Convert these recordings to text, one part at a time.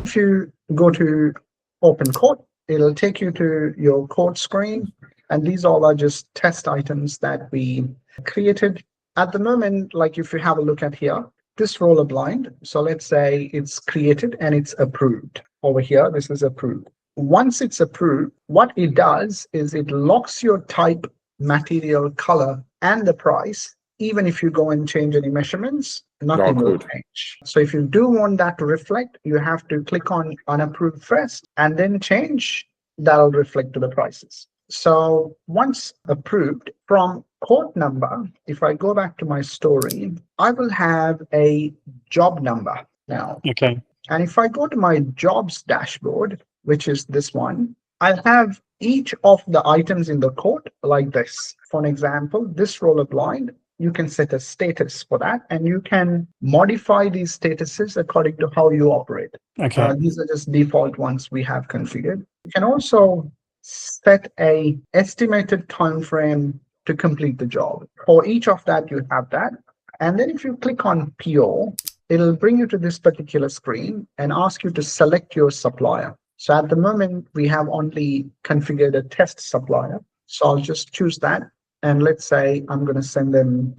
If you go to open quote, it'll take you to your quote screen. And these all are just test items that we created. At the moment, like if you have a look at here, this roller blind. So let's say it's created and it's approved. Over here, this is approved. Once it's approved, what it does is it locks your type, material, color, and the price. Even if you go and change any measurements, nothing will change. So if you do want that to reflect, you have to click on unapproved first and then change. That'll reflect to the prices. So once approved, from quote number, if I go back to my story, I will have a job number now. Okay. And if I go to my jobs dashboard, which is this one, I'll have each of the items in the quote like this. For an example, this roller blind, you can set a status for that, and you can modify these statuses according to how you operate. Okay. These are just default ones we have configured. You can also set a estimated time frame to complete the job. For each of that, you have that. And then if you click on PO, it'll bring you to this particular screen and ask you to select your supplier. So at the moment, we have only configured a test supplier. So I'll just choose that. And let's say I'm going to send them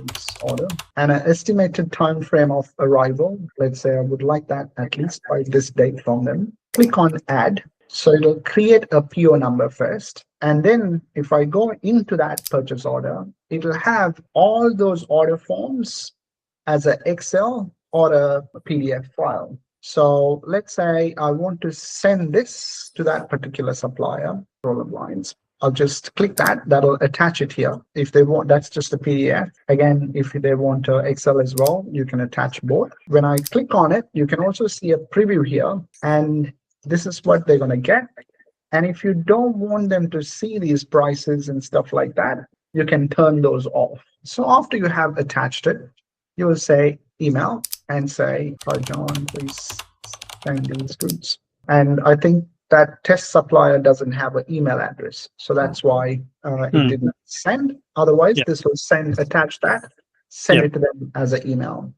this order and an estimated time frame of arrival. Let's say I would like that at least by this date from them. Click on add. So it'll create a PO number first. And then if I go into that purchase order, it'll have all those order forms as an Excel or a PDF file. So let's say I want to send this to that particular supplier, roller blinds. I'll just click that. That'll attach it here. If they want, that's just a PDF. Again, if they want Excel as well, you can attach both. When I click on it, you can also see a preview here. And this is what they're going to get. And if you don't want them to see these prices and stuff like that, you can turn those off. So after you have attached it, you will say email and say, hi, John, please send these goods. And I think that test supplier doesn't have an email address. So that's why it didn't send. Otherwise, this will send, attach that, send it to them as an email.